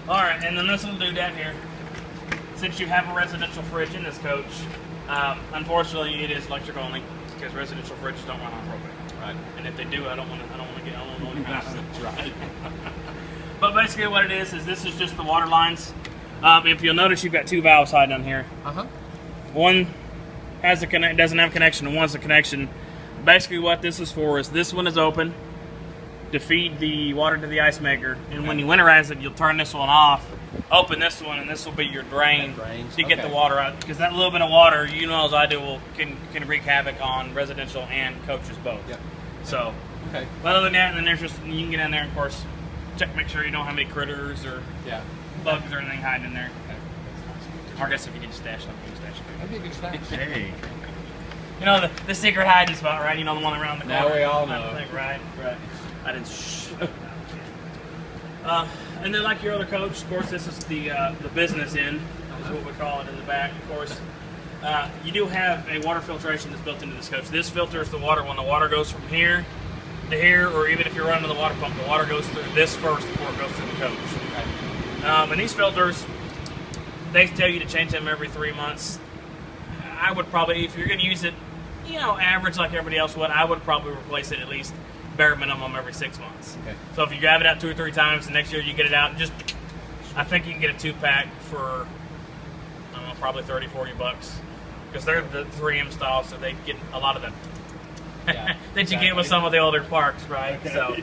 All right, and then this will do that here. Since you have a residential fridge in this coach, unfortunately, it is electric only because residential fridges don't run on propane. Right. And if they do, I don't want to get on your house. That's right. But basically, what it is this is just the water lines. If you'll notice, you've got two valves hiding on here. One has doesn't have a connection, and one's a connection. Basically, what this is for is this one is open to feed the water to the ice maker, and when you winterize it, you'll turn this one off, open this one, and this will be your drain to get the water out. Because that little bit of water, you know as I do, can wreak havoc on residential and coaches both. Yep. So, but other than that, and then there's just you can get in there, of course, make sure you don't have any critters or bugs or anything hiding in there. Or I guess if you can stash something, you can stash it. That'd be a good stash. Hey. You know the secret hiding spot, right? You know the one around the corner. Now we all know. Right. I didn't. And then, like your other coach, of course, this is the business end, is what we call it in the back. Of course, you do have a water filtration that's built into this coach. This filters the water when the water goes from here to here, or even if you're running the water pump, the water goes through this first before it goes through the coach. And these filters, they tell you to change them every 3 months. I would probably, if you're going to use it, average like everybody else would, I would probably replace it at least bare minimum every 6 months. So if you grab it out 2 or 3 times, the next year you get it out, I think you can get a 2-pack for, I don't know, probably 30, 40 bucks. Because they're the 3M style, so they get a lot of them. that you get with some of the older parks, right? So,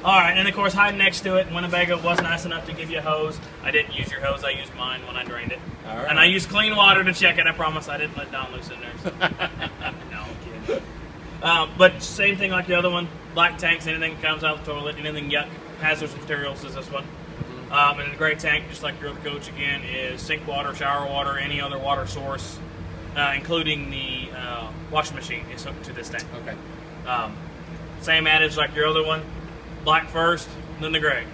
all right, and of course, hiding next to it, Winnebago was nice enough to give you a hose. I didn't use your hose, I used mine when I drained it. And I used clean water to check it, I promise I didn't let Don loose in there. No, I'm kidding. But same thing like the other one, black tanks, anything that comes out of the toilet, anything yuck, hazardous materials is this one. And the gray tank, just like your other coach again, is sink water, shower water, any other water source, including the washing machine is hooked to this tank. Same adage like your other one, black first, then the gray.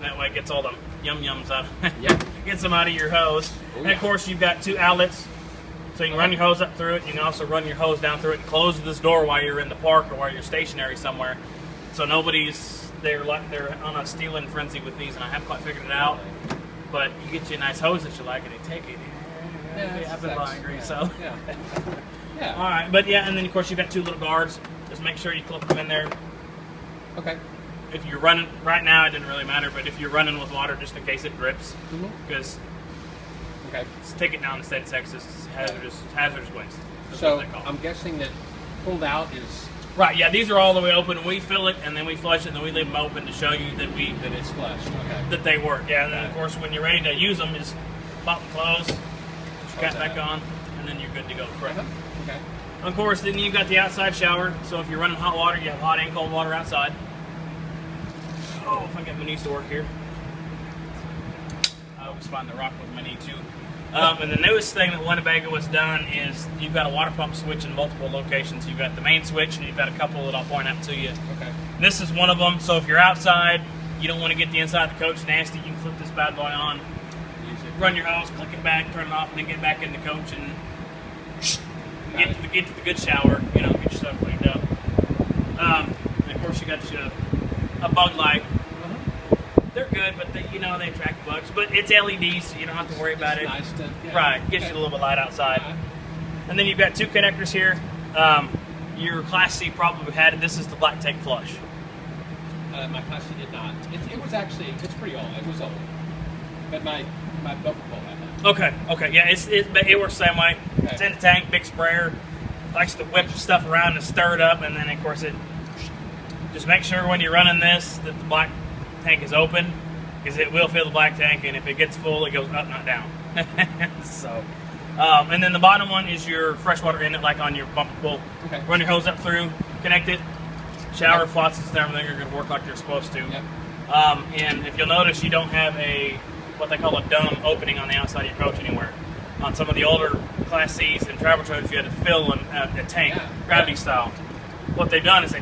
That way it gets all the yum-yums out. Gets them out of your hose. And of course you've got 2 outlets. So you can run your hose up through it. You can also run your hose down through it and close this door while you're in the park or while you're stationary somewhere. So they're on a stealing frenzy with these, and I haven't quite figured it out. But you get you a nice hose that you like, and they take it. I've been buying grease, so. All right, but and then of course you've got 2 little guards. Just make sure you clip them in there. If you're running right now, it didn't really matter. But if you're running with water, just in case it drips, because. Take it down to state of Texas. Hazardous waste. So I'm guessing that pulled out is right. Yeah, these are all the way open. We fill it and then we flush it and then we leave them open to show you that it's flushed. That they work. Yeah, and then of course when you're ready to use them, just pop them close, cap back on, and then you're good to go. Correct. Of course, then you've got the outside shower. So if you're running hot water, you have hot and cold water outside. Oh, if I get my knees to work here. I always find the rock with my knee too. And the newest thing that Winnebago has done is you've got a water pump switch in multiple locations. You've got the main switch, and you've got a couple that I'll point out to you. This is one of them. So if you're outside, you don't want to get the inside of the coach nasty, you can flip this bad boy on, run your hose, click it back, turn it off, and then get back in the coach and get to the good shower. Get yourself cleaned up. And of course, you got a bug light. They're good, but they attract bugs. But it's LED, so you don't have to worry about it. Nice to, right, gives you a little bit of light outside. And then you've got 2 connectors here. Your Class C probably had it. This is the black tank flush. My Class C did not. It was actually, it's pretty old. It was old. But my bumper pole had that. Okay, yeah, it works the same way. It's in the tank, big sprayer. Likes to whip stuff around and stir it up, and then of course just make sure when you're running this that the black tank is open, because it will fill the black tank, and if it gets full, it goes up, not down. So, and then the bottom one is your freshwater inlet, like on your bumper pull. Run your hose up through, connect it, shower, faucets, and everything are going to work like they're supposed to. And if you'll notice, you don't have what they call a dumb opening on the outside of your coach anywhere. On some of the older Class C's and travel trailers, you had to fill a tank, gravity style. What they've done is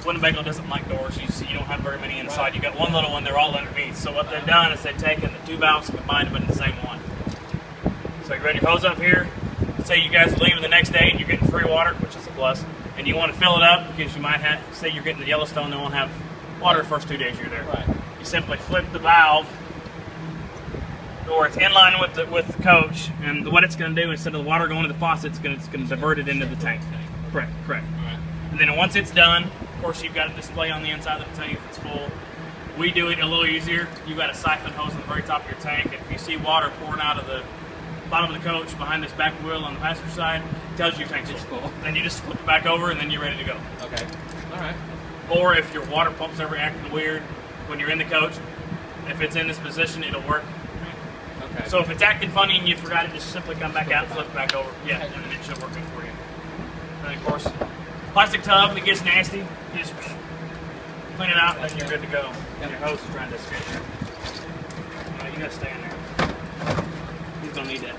Winnebago doesn't like doors. You don't have very many inside. You got one little one, they're all underneath. So what they've done is they've taken the 2 valves and combined them into the same one. So you run your hose up here. Say you guys are leaving the next day and you're getting free water, which is a plus, and you want to fill it up because you might have, say you're getting the Yellowstone, they won't have water the first 2 days you're there. You simply flip the valve or it's in line with the coach, and what it's going to do, instead of the water going to the faucet, it's going to divert it into the tank. Correct. All right. And then once it's done, of course, you've got a display on the inside of the tank if it's full. We do it a little easier. You've got a siphon hose on the very top of your tank. If you see water pouring out of the bottom of the coach behind this back wheel on the passenger side, it tells you your tank's full. Then you just flip it back over, and then you're ready to go. Okay. All right. Or if your water pump's ever acting weird when you're in the coach, if it's in this position, it'll work. Okay. So if it's acting funny and you forgot it, just simply come back out and flip it back over. Yeah, and then it should work good for you. And of course, plastic tub that gets nasty, you just clean it out and then you're good to go. And your hose is trying to escape there. You gotta stay in there. He's gonna need that.